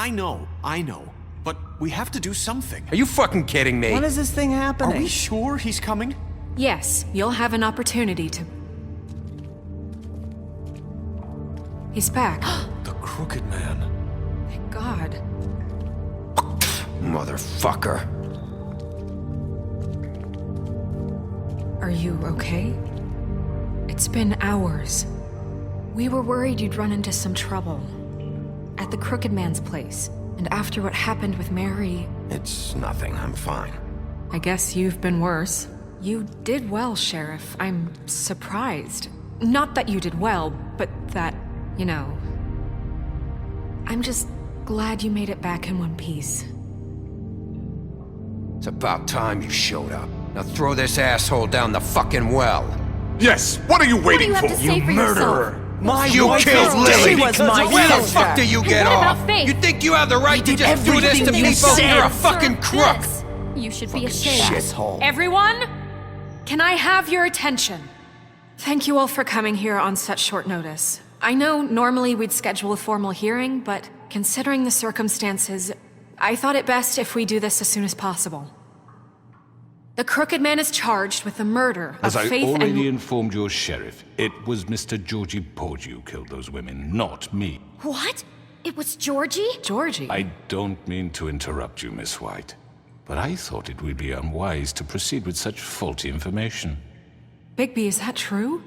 I know. But we have to do something. Are you fucking kidding me? When is this thing happening? Are we sure he's coming? Yes, you'll have an opportunity to... He's back. The Crooked Man. Thank God. Motherfucker. Are you okay? It's been hours. We were worried you'd run into some trouble. At the Crooked Man's place. And after what happened with Mary... It's nothing, I'm fine. I guess you've been worse. You did well, Sheriff. I'm surprised. Not that you did well, but that, you know... I'm just glad you made it back in one piece. It's about time you showed up. Now throw this asshole down the fucking well. Yes, what are you waiting What do you have for? to say for murderer! My You wife killed is Lily! dead. She was my Where the sister. fuck do you get And what off? about Faith? You think you have the right to did just do this to everything you people? said. You're a fucking crook! This. You should be ashamed. Shithole. Everyone, can I have your attention? Thank you all for coming here on such short notice. I know normally we'd schedule a formal hearing, but considering the circumstances, I thought it best if we do this as soon as possible. The Crooked Man is charged with the murder As of I Faith already and... informed your sheriff, it was Mr. Georgie Porgy who killed those women, not me. What? It was Georgie? Georgie. I don't mean to interrupt you, Miss White, but I thought it would be unwise to proceed with such faulty information. Bigby, is that true?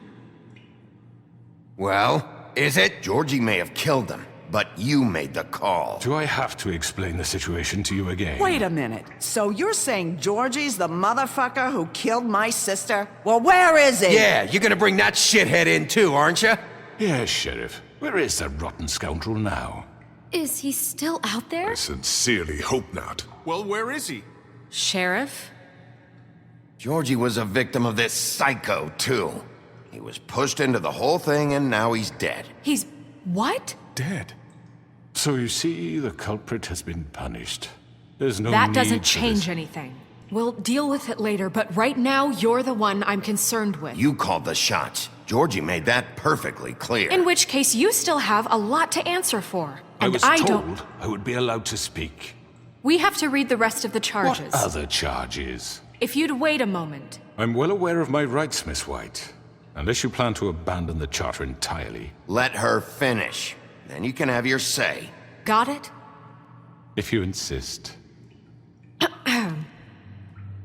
Well, is it? Georgie may have killed them, but you made the call. Do I have to explain the situation to you again? Wait a minute. So you're saying Georgie's the motherfucker who killed my sister? Well, where is he? Yeah, you're gonna bring that shithead in too, aren't you? Yes, Sheriff. Where is that rotten scoundrel now? Is he still out there? I sincerely hope not. Well, where is he? Sheriff? Georgie was a victim of this psycho, too. He was pushed into the whole thing and now he's dead. He's... what? Dead. So you see, the culprit has been punished. There's no That need doesn't for change this. anything. We'll deal with it later, but right now, you're the one I'm concerned with. You called the shots. Georgie made that perfectly clear. In which case, you still have a lot to answer for. I And was don't... told I would be allowed to speak. We have to read the rest of the charges. What other charges? If you'd wait a moment. I'm well aware of my rights, Miss White. Unless you plan to abandon the charter entirely. Let her finish. Then you can have your say. Got it? If you insist.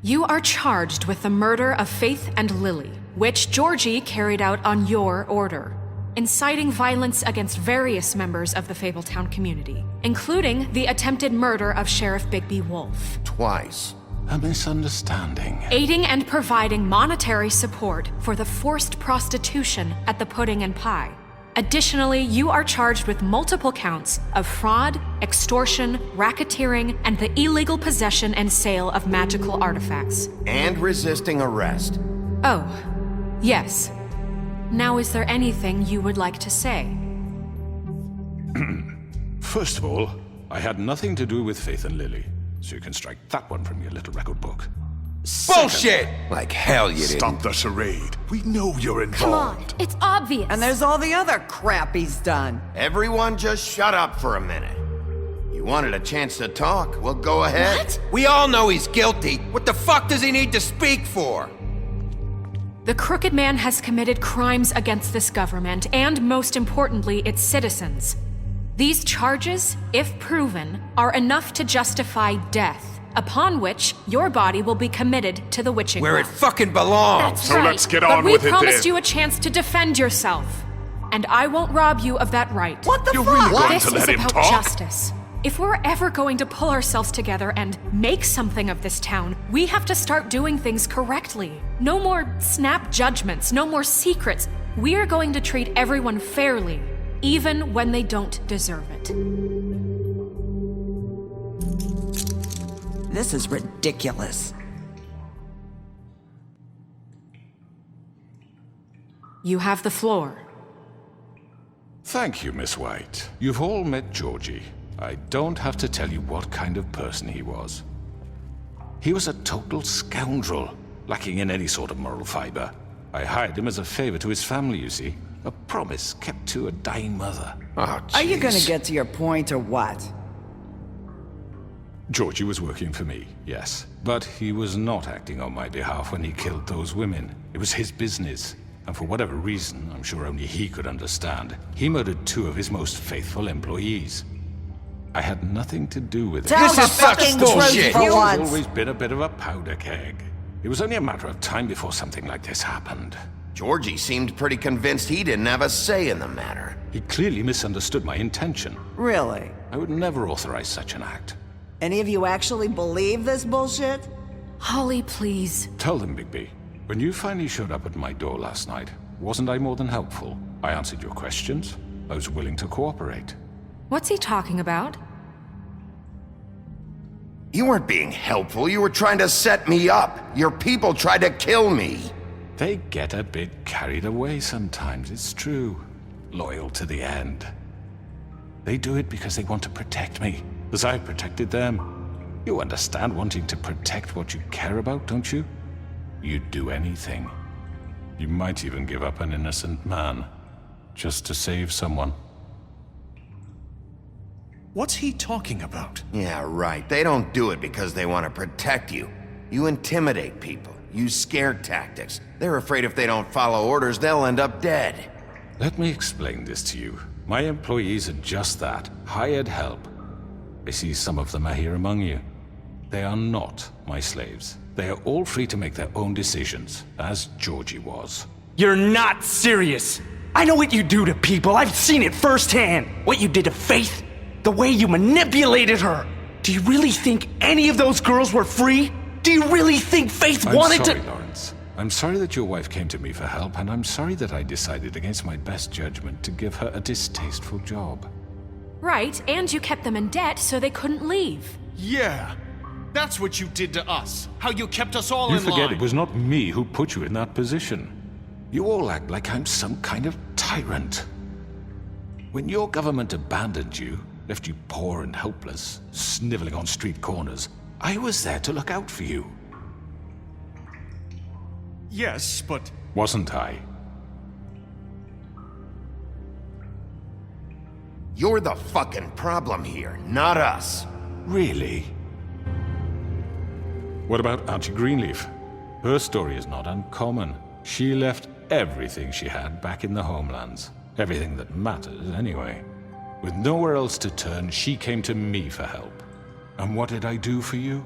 You are charged with the murder of Faith and Lily, which Georgie carried out on your order, inciting violence against various members of the Fabletown community, including the attempted murder of Sheriff Bigby Wolf. Twice. A misunderstanding. Aiding and providing monetary support for the forced prostitution at the Pudding and Pie. Additionally, you are charged with multiple counts of fraud, extortion, racketeering, and the illegal possession and sale of magical artifacts. And resisting arrest. Oh, yes. Now, is there anything you would like to say? First of all, I had nothing to do with Faith and Lily, so you can strike that one from your little record book. Bullshit! Like hell you didn't. Stop the charade. We know you're Come on, involved. it's obvious. And there's all the other crap he's done. Everyone just shut up for a minute. You wanted a chance to talk? Well, go ahead. What? We all know he's guilty. What the fuck does he need to speak for? The Crooked Man has committed crimes against this government and, most importantly, its citizens. These charges, if proven, are enough to justify death, upon which your body will be committed to the witching Where it well. fucking belongs. That's So right. let's get But on we with it promised then. you a chance to defend yourself, and I won't rob you of that right. What the You're fuck? really going This to is let him about talk? justice. If we're ever going to pull ourselves together and make something of this town, we have to start doing things correctly. No more snap judgments, no more secrets. We are going to treat everyone fairly, even when they don't deserve it. This is ridiculous. You have the floor. Thank you, Miss White. You've all met Georgie. I don't have to tell you what kind of person he was. He was a total scoundrel, lacking in any sort of moral fiber. I hired him as a favor to his family, you see. A promise kept to a dying mother. Oh, Are you gonna jeez. get to your point or what? Georgie was working for me, yes. But he was not acting on my behalf when he killed those women. It was his business. And for whatever reason, I'm sure only he could understand, he murdered 2 of his most faithful employees. I had nothing to do with it. Tell the fucking truth bullshit. for He's once. always been a bit of a powder keg. It was only a matter of time before something like this happened. Georgie seemed pretty convinced he didn't have a say in the matter. He clearly misunderstood my intention. Really? I would never authorize such an act. Any of you actually believe this bullshit? Holly, please. Tell them, Bigby. When you finally showed up at my door last night, wasn't I more than helpful? I answered your questions. I was willing to cooperate. What's he talking about? You weren't being helpful, you were trying to set me up. Your people tried to kill me. They get a bit carried away sometimes, it's true. Loyal to the end. They do it because they want to protect me, as I've protected them. You understand wanting to protect what you care about, don't you? You'd do anything. You might even give up an innocent man, just to save someone. What's he talking about? Yeah, right. They don't do it because they want to protect you. You intimidate people, use scare tactics. They're afraid if they don't follow orders, they'll end up dead. Let me explain this to you. My employees are just that, hired help. I see some of them are here among you. They are not my slaves. They are all free to make their own decisions, as Georgie was. You're not serious. I know what you do to people. I've seen it firsthand. What you did to Faith. The way you manipulated her. Do you really think any of those girls were free? Do you really think Faith wanted I'm sorry, to— Lawrence. I'm sorry that your wife came to me for help, and I'm sorry that I decided against my best judgment to give her a distasteful job. Right, and you kept them in debt so they couldn't leave. Yeah. That's what you did to us. How you kept us all You in forget line. it was not me who put you in that position. You all act like I'm some kind of tyrant. When your government abandoned you, left you poor and helpless, sniveling on street corners, I was there to look out for you. Yes, but... Wasn't I? You're the fucking problem here, not us. Really? What about Auntie Greenleaf? Her story is not uncommon. She left everything she had back in the homelands. Everything that matters, anyway. With nowhere else to turn, she came to me for help. And what did I do for you?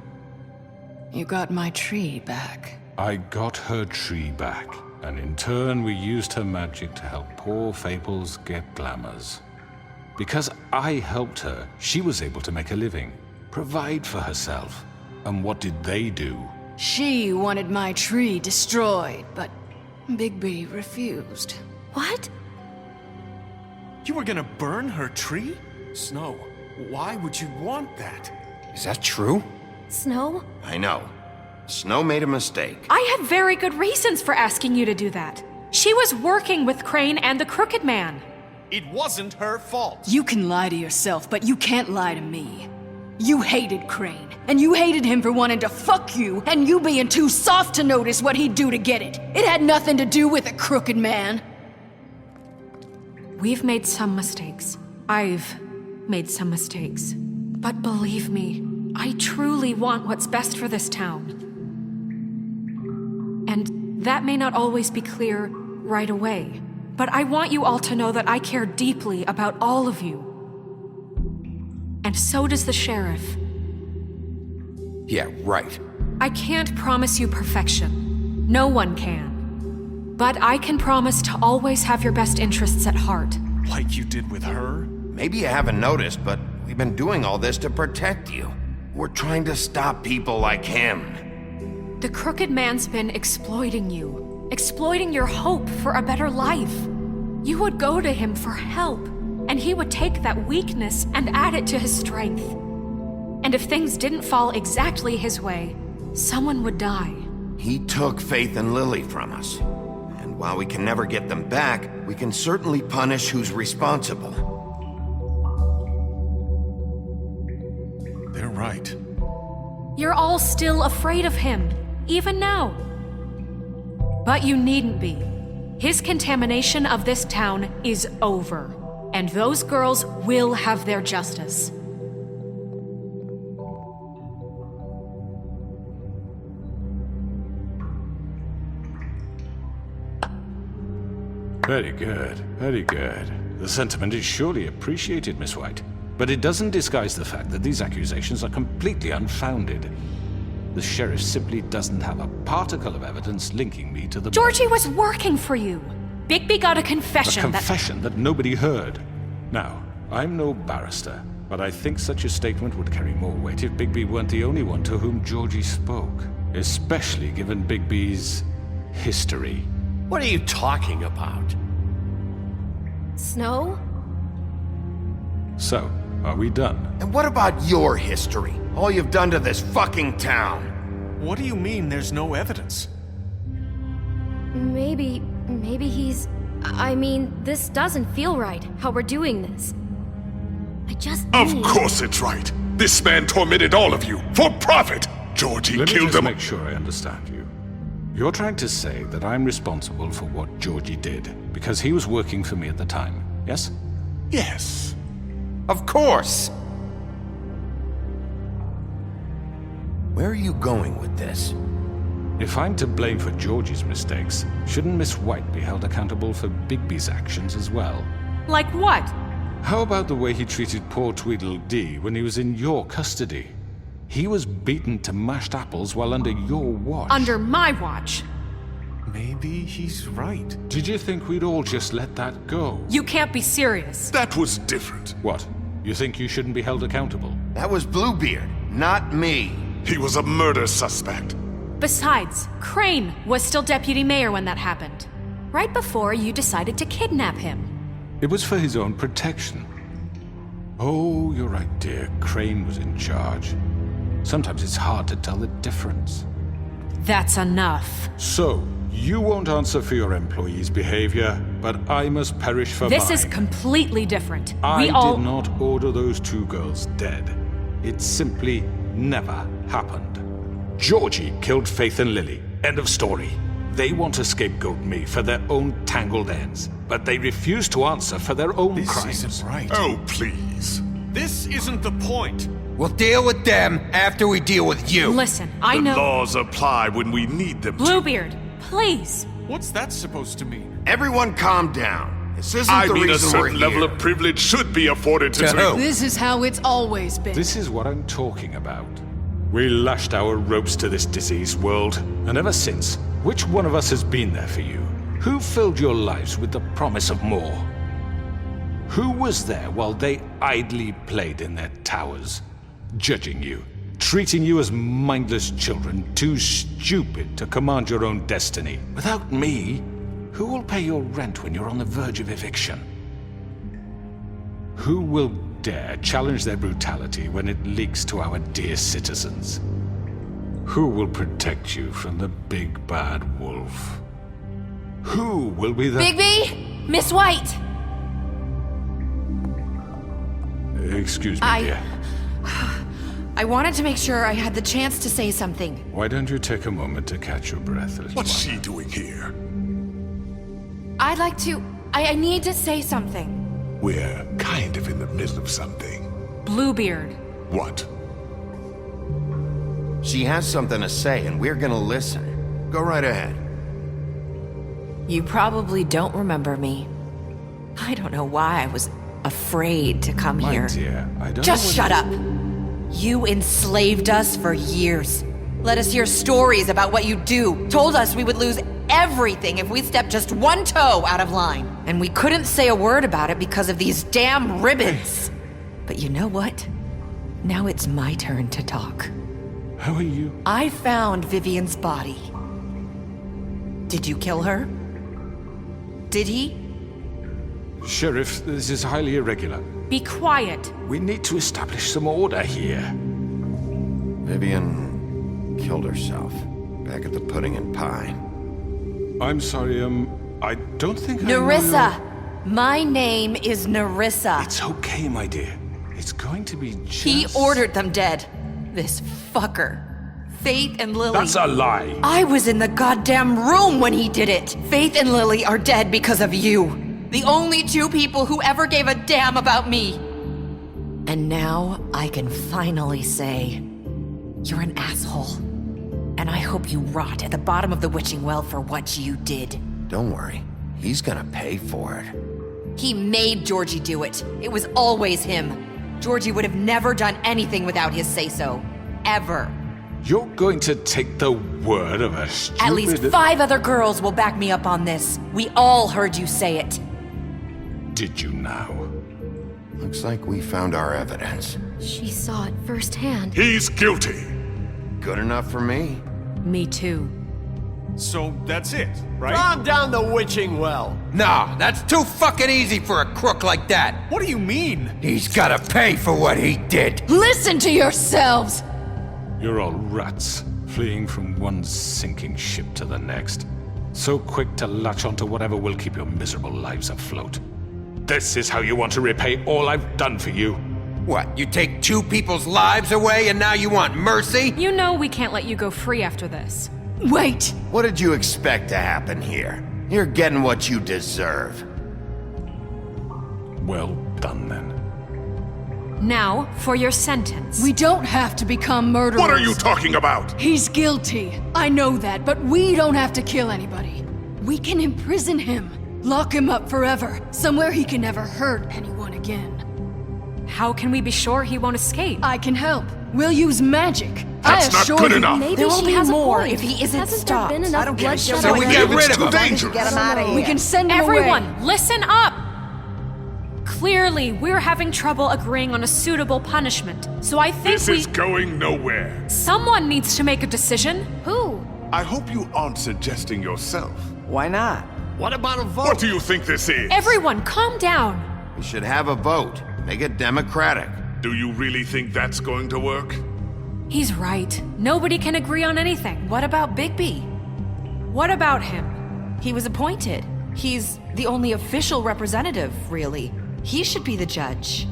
You got my tree back. I got her tree back, and in turn we used her magic to help poor Fables get glamours. Because I helped her, she was able to make a living, provide for herself. And what did they do? She wanted my tree destroyed, but Bigby refused. What? You were gonna burn her tree? Snow, why would you want that? Is that true? Snow? I know. Snow made a mistake. I had very good reasons for asking you to do that. She was working with Crane and the Crooked Man. It wasn't her fault. You can lie to yourself, but you can't lie to me. You hated Crane, and you hated him for wanting to fuck you, and you being too soft to notice what he'd do to get it. It had nothing to do with a Crooked Man. We've made some mistakes. I've made some mistakes. But believe me, I truly want what's best for this town. And that may not always be clear right away. But I want you all to know that I care deeply about all of you. And so does the sheriff. Yeah, right. I can't promise you perfection. No one can. But I can promise to always have your best interests at heart. Like you did with her? Maybe you haven't noticed, but we've been doing all this to protect you. We're trying to stop people like him. The Crooked Man's been exploiting you. Exploiting your hope for a better life. You would go to him for help, and he would take that weakness and add it to his strength. And if things didn't fall exactly his way, someone would die. He took Faith and Lily from us. And while we can never get them back, we can certainly punish who's responsible. They're right. You're all still afraid of him, even now. But you needn't be. His contamination of this town is over, and those girls will have their justice. Very good, very good. The sentiment is surely appreciated, Miss White. But it doesn't disguise the fact that these accusations are completely unfounded. The sheriff simply doesn't have a particle of evidence linking me to the... Georgie was working for you. Bigby got a confession A confession that nobody heard. Now, I'm no barrister, but I think such a statement would carry more weight if Bigby weren't the only one to whom Georgie spoke. Especially given Bigby's history. What are you talking about? Snow? So, are we done? And what about your history? All you've done to this fucking town? What do you mean there's no evidence? Maybe he's... I mean, this doesn't feel right, how we're doing this. I just Of need... course it's right. This man tormented all of you for profit. Georgie Let me killed just them. make sure I understand you. You're trying to say that I'm responsible for what Georgie did because he was working for me at the time, yes? Yes. Of course! Where are you going with this? If I'm to blame for Georgie's mistakes, shouldn't Miss White be held accountable for Bigby's actions as well? Like what? How about the way he treated poor Tweedledee when he was in your custody? He was beaten to mashed apples while under your watch. Under my watch. Maybe he's right. Did you think we'd all just let that go? You can't be serious. That was different. What? You think you shouldn't be held accountable? That was Bluebeard, not me. He was a murder suspect. Besides, Crane was still deputy mayor when that happened. Right before you decided to kidnap him. It was for his own protection. Oh, you're right, dear. Crane was in charge. Sometimes it's hard to tell the difference. That's enough. So, you won't answer for your employees' behavior, but I must perish for This mine. is completely different. I We all... did not order those two girls dead. It simply never happened. Georgie killed Faith and Lily. End of story. They want to scapegoat me for their own tangled ends, but they refuse to answer for their own This crimes. isn't right. Oh, please. This isn't the point. We'll deal with them after we deal with you. Listen, I The know... laws apply when we need them to. Bluebeard, please. What's that supposed to mean? Everyone calm down. This isn't I the mean, a reason we're certain level here. of privilege should be afforded to... To who? This is how it's always been. This is what I'm talking about. We lashed our ropes to this diseased world, and ever since, which one of us has been there for you? Who filled your lives with the promise of more? Who was there while they idly played in their towers, judging you, treating you as mindless children, too stupid to command your own destiny? Without me, who will pay your rent when you're on the verge of eviction? Who will dare challenge their brutality when it leaks to our dear citizens? Who will protect you from the big bad wolf? Who will be the... Bigby? Miss White! Excuse me, dear. I wanted to make sure I had the chance to say something. Why don't you take a moment to catch your breath, little What's one? she doing here? I'd like to... I need to say something. We're kind of in the middle of something. Bluebeard. What? She has something to say, and we're gonna listen. Go right ahead. You probably don't remember me. I don't know why I was afraid to come My here. dear, I don't Just know shut what up! You enslaved us for years. Let us hear stories about what you do. Told us we would lose everything if we stepped just one toe out of line. And we couldn't say a word about it because of these damn ribbons. But you know what? Now it's my turn to talk. How are you? I found Vivian's body. Did you kill her? Did he? Sheriff, this is highly irregular. Be quiet. We need to establish some order here. Vivian killed herself back at the Pudding and Pie. I'm sorry, I don't think I know Nerissa! My name is Nerissa. It's okay, my dear. It's going to be just... He ordered them dead. This fucker. Faith and Lily. That's a lie. I was in the goddamn room when he did it. Faith and Lily are dead because of you. The only two people who ever gave a damn about me. And now I can finally say, you're an asshole. And I hope you rot at the bottom of the witching well for what you did. Don't worry. He's gonna pay for it. He made Georgie do it. It was always him. Georgie would have never done anything without his say-so. Ever. You're going to take the word of a stupid... At least 5 other girls will back me up on this. We all heard you say it. Did you now? Looks like we found our evidence. She saw it firsthand. He's guilty. Good enough for me. Me too. So that's it, right? Calm down the witching well. Nah, that's too fucking easy for a crook like that. What do you mean? He's gotta pay for what he did. Listen to yourselves! You're all rats, fleeing from one sinking ship to the next. So quick to latch onto whatever will keep your miserable lives afloat. This is how you want to repay all I've done for you? What, you take 2 people's lives away and now you want mercy? You know we can't let you go free after this. Wait! What did you expect to happen here? You're getting what you deserve. Well done, then. Now, for your sentence. We don't have to become murderers. What are you talking about? He's guilty. I know that, but we don't have to kill anybody. We can imprison him. Lock him up forever. Somewhere he can never hurt anyone again. How can we be sure he won't escape? I can help. We'll use magic. That's I not assure good you. enough. Maybe There will she be has more a point. if he isn't Hasn't stopped. there been enough bloodshed So we already? get rid of It's too him. dangerous. Get him out of here. We can send him Everyone, away. listen up! Clearly, we're having trouble agreeing on a suitable punishment, so I think This is going nowhere. someone needs to make a decision. Who? I hope you aren't suggesting yourself. Why not? What about a vote? What do you think this is? Everyone, calm down. We should have a vote. Make it democratic. Do you really think that's going to work? He's right. Nobody can agree on anything. What about Bigby? What about him? He was appointed. He's the only official representative, really. He should be the judge.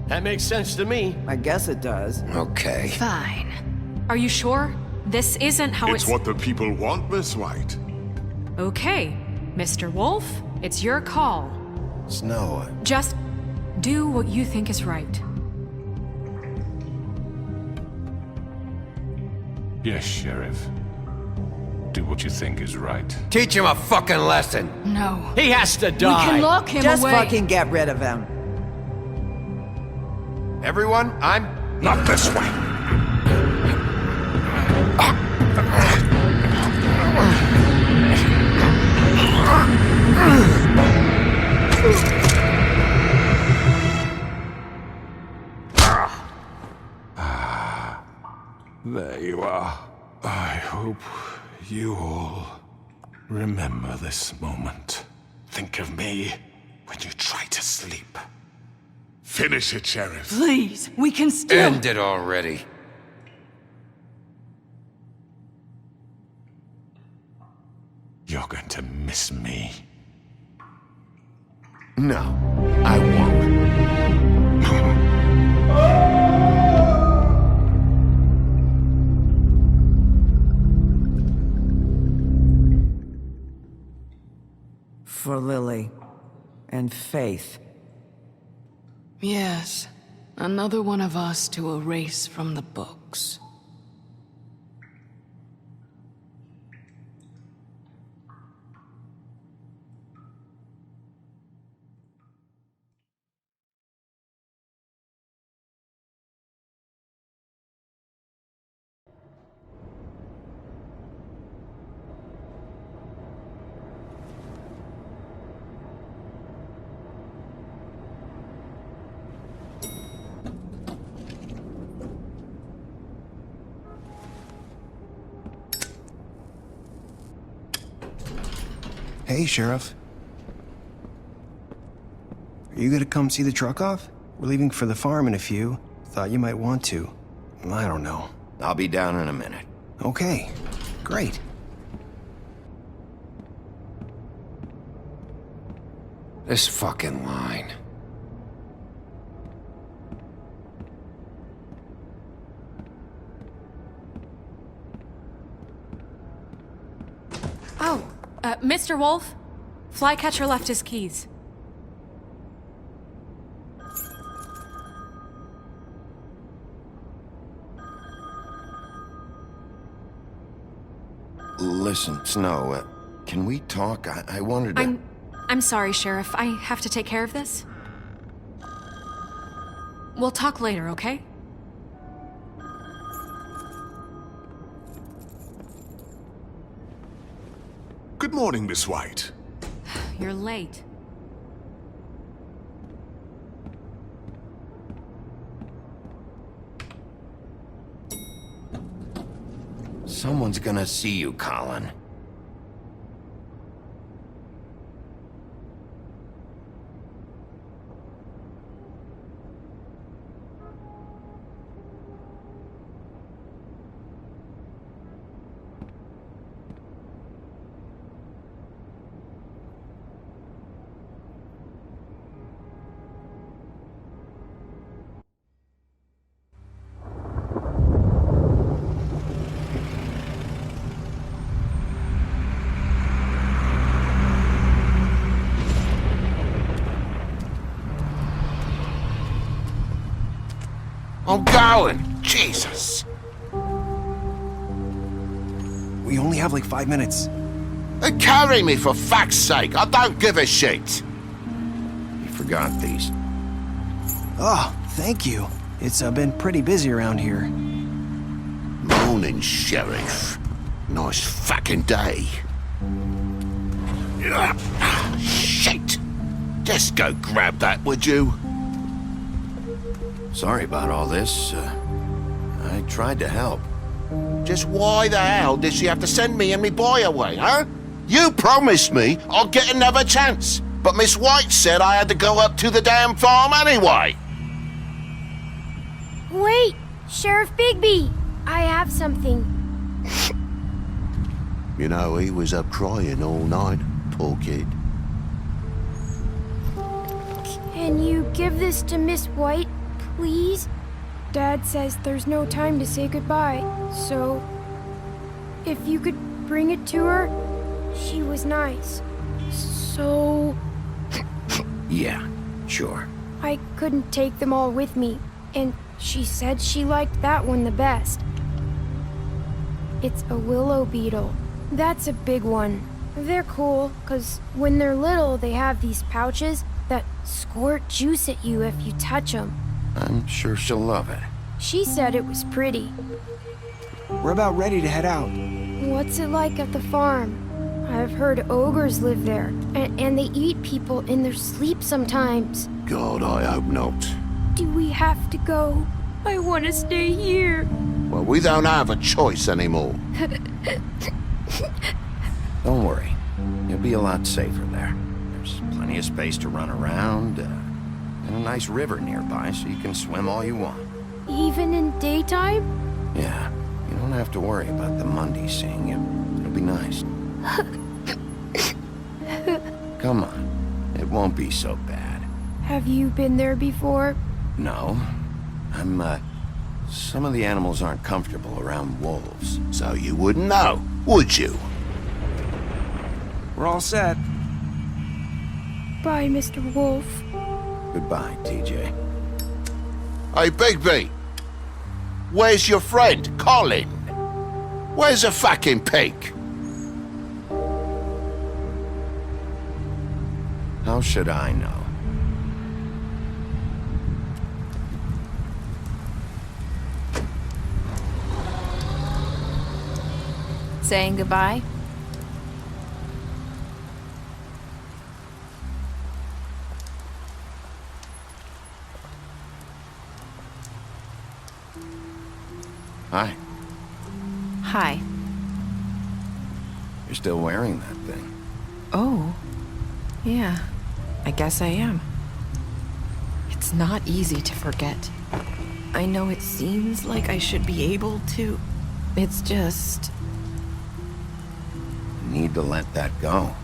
That makes sense to me. I guess it does. Okay. Fine. Are you sure? This isn't how It's what the people want, Miss White. Okay, Mr. Wolf, it's your call. Snow, Just do what you think is right. Yes, Sheriff. Do what you think is right. teach him a fucking lesson. No. He has to We die. can lock him Just away. fucking get rid of him. Everyone, I'm... Not this way. There you are. I hope you all remember this moment. Think of me when you try to sleep. Finish it, Sheriff. Please, we can still. End it already. You're going to miss me. No, I won't. For Lily and Faith. Yes. Another one of us to erase from the books. Hey, Sheriff. Are you gonna come see the truck off? We're leaving for the farm in a few. Thought you might want to. I don't know. I'll be down in a minute. Okay, great. This fucking line. Oh, Mr. Wolf, Flycatcher left his keys. Listen, Snow, can we talk? I wanted to... I'm sorry, Sheriff. I have to take care of this. We'll talk later, okay? Good morning, Miss White. You're late. Someone's gonna see you, Colin. I'm going! Jesus! We only have like 5 minutes. Carry me for fuck's sake! I don't give a shit! You forgot these. Oh, thank you. It's been pretty busy around here. Morning, Sheriff. Nice fucking day. Shit! Just go grab that, would you? Sorry about all this. I tried to help. Just why the hell did she have to send me and me boy away, huh? You promised me I'll get another chance, but Miss White said I had to go up to the damn farm anyway. Wait, Sheriff Bigby, I have something. You know, he was up crying all night, poor kid. Can you give this to Miss White, please? Dad says there's no time to say goodbye, so if you could bring it to her, she was nice. So Yeah, sure. I couldn't take them all with me, and she said she liked that one the best. It's a willow beetle. That's a big one. They're cool, 'cause when they're little, they have these pouches that squirt juice at you if you touch them. I'm sure she'll love it. She said it was pretty. We're about ready to head out. What's it like at the farm? I've heard ogres live there, and they eat people in their sleep sometimes. God, I hope not. Do we have to go? I want to stay here. Well, we don't have a choice anymore. Don't worry. You'll be a lot safer there. There's plenty of space to run around, and a nice river nearby, so you can swim all you want. Even in daytime? Yeah, you don't have to worry about the Monday seeing you. It'll be nice. Come on. It won't be so bad. Have you been there before? No. Some of the animals aren't comfortable around wolves. So you wouldn't know, would you? We're all set. Bye, Mr. Wolf. Goodbye, TJ. Hey, Bigby! Where's your friend, Colin? Where's the fucking pig? How should I know? Saying goodbye? Hi. Hi. You're still wearing that thing. Oh. Yeah. I guess I am. It's not easy to forget. I know it seems like I should be able to. It's just... You need to let that go.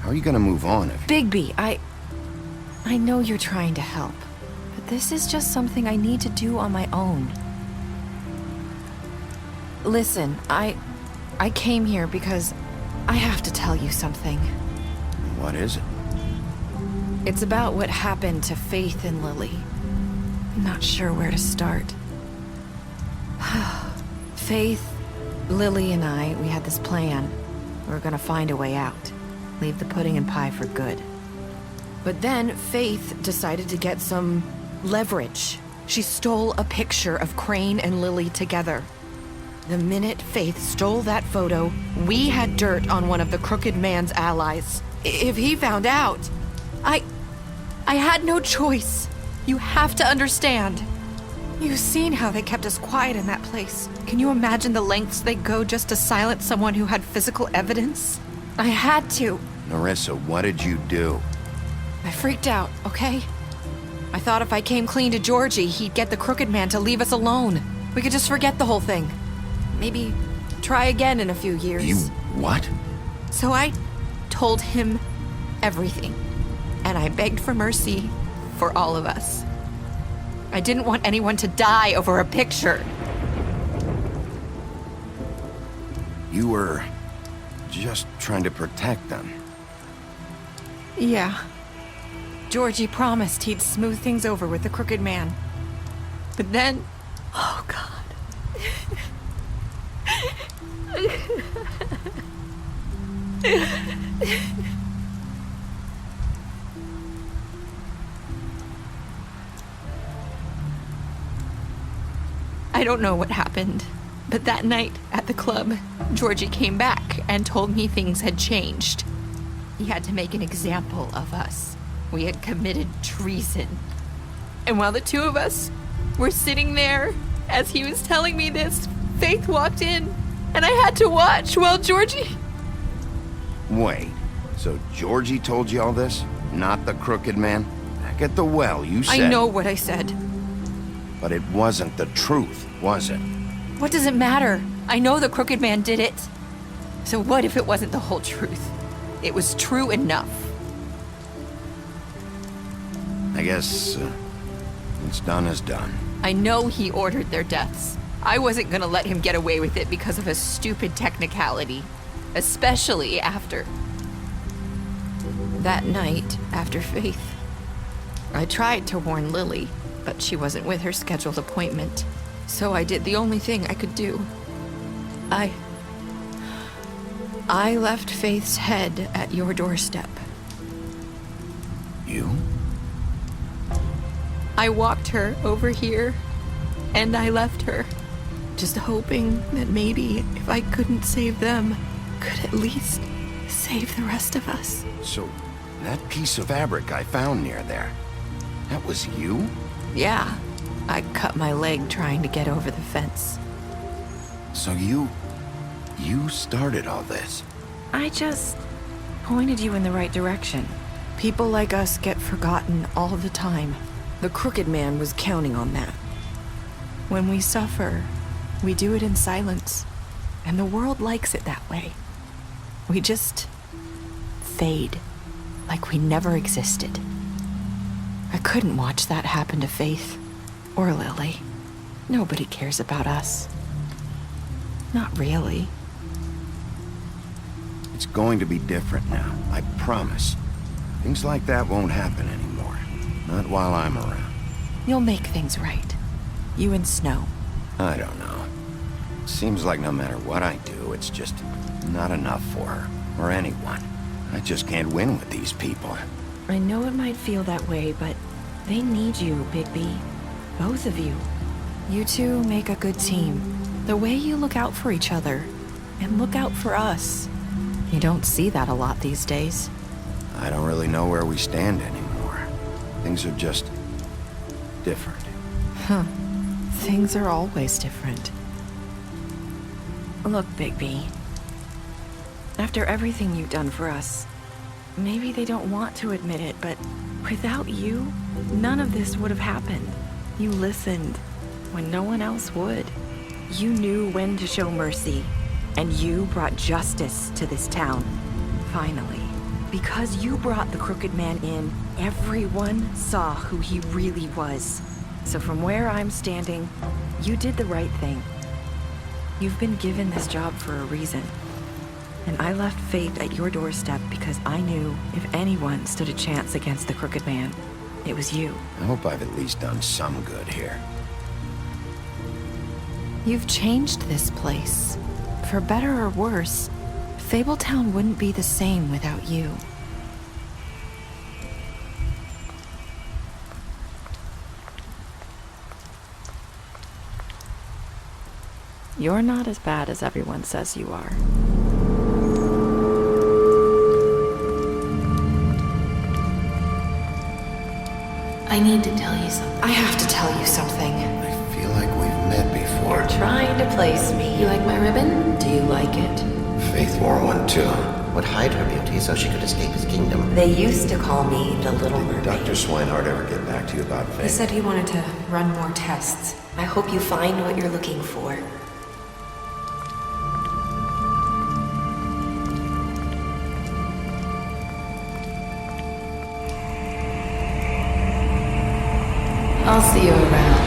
How are you gonna move on if... Bigby, I know you're trying to help, but this is just something I need to do on my own. Listen, I came here because I have to tell you something. What is it? It's about what happened to Faith and Lily. I'm not sure where to start. Faith, Lily, and we had this plan. We were gonna find a way out. Leave the pudding and pie for good. But then Faith decided to get some leverage. She stole a picture of Crane and Lily together. The minute Faith stole that photo, we had dirt on one of the Crooked Man's allies. If he found out, I had no choice. You have to understand. You've seen how they kept us quiet in that place. Can you imagine the lengths they go just to silence someone who had physical evidence? I had to. Nerissa, what did you do? I freaked out, okay? I thought if I came clean to Georgie, he'd get the Crooked Man to leave us alone. We could just forget the whole thing. Maybe try again in a few years. You what? So I told him everything. And I begged for mercy for all of us. I didn't want anyone to die over a picture. You were just trying to protect them. Yeah. Georgie promised he'd smooth things over with the Crooked Man. But then... Oh, God. I don't know what happened, but that night at the club, Georgie came back and told me things had changed. He had to make an example of us. We had committed treason. And while the two of us were sitting there, as he was telling me this, Faith walked in, and I had to watch while Georgie... Wait, so Georgie told you all this? Not the Crooked Man? Back at the well, you said... I know what I said. But it wasn't the truth, was it? What does it matter? I know the Crooked Man did it. So what if it wasn't the whole truth? It was true enough. I guess what's done is done. I know he ordered their deaths. I wasn't gonna let him get away with it because of a stupid technicality. Especially after... That night, after Faith, I tried to warn Lily, but she wasn't with her scheduled appointment. So I did the only thing I could do. I left Faith's head at your doorstep. You? I walked her over here, and I left her, just hoping that maybe if I couldn't save them, could at least save the rest of us. So, that piece of fabric I found near there, that was you? Yeah, I cut my leg trying to get over the fence. So you started all this? I just pointed you in the right direction. People like us get forgotten all the time. The Crooked Man was counting on that. When we suffer, we do it in silence, and the world likes it that way. We just fade, like we never existed. I couldn't watch that happen to Faith, or Lily. Nobody cares about us. Not really. It's going to be different now, I promise. Things like that won't happen anymore. Not while I'm around. You'll make things right. You and Snow. I don't know. Seems like no matter what I do, it's just not enough for her, or anyone. I just can't win with these people. I know it might feel that way, but they need you, Bigby. Both of you. You two make a good team. The way you look out for each other, and look out for us. You don't see that a lot these days. I don't really know where we stand anymore. Things are just different. Huh. Things are always different. Look, Bigby. After everything you've done for us, maybe they don't want to admit it, but without you, none of this would have happened. You listened when no one else would. You knew when to show mercy, and you brought justice to this town. Finally. Because you brought the Crooked Man in, everyone saw who he really was. So from where I'm standing, you did the right thing. You've been given this job for a reason. And I left Faith at your doorstep because I knew if anyone stood a chance against the Crooked Man, it was you. I hope I've at least done some good here. You've changed this place. For better or worse, Fabletown wouldn't be the same without you. You're not as bad as everyone says you are. I need to tell you something. I have to tell you something. I feel like we've met before. You're trying to place me. You like my ribbon? Do you like it? Faith wore one too. Would hide her beauty so she could escape his kingdom. They used to call me the Little Mermaid. Dr. Swinehart ever get back to you about Faith? He said he wanted to run more tests. I hope you find what you're looking for. I'll see you around.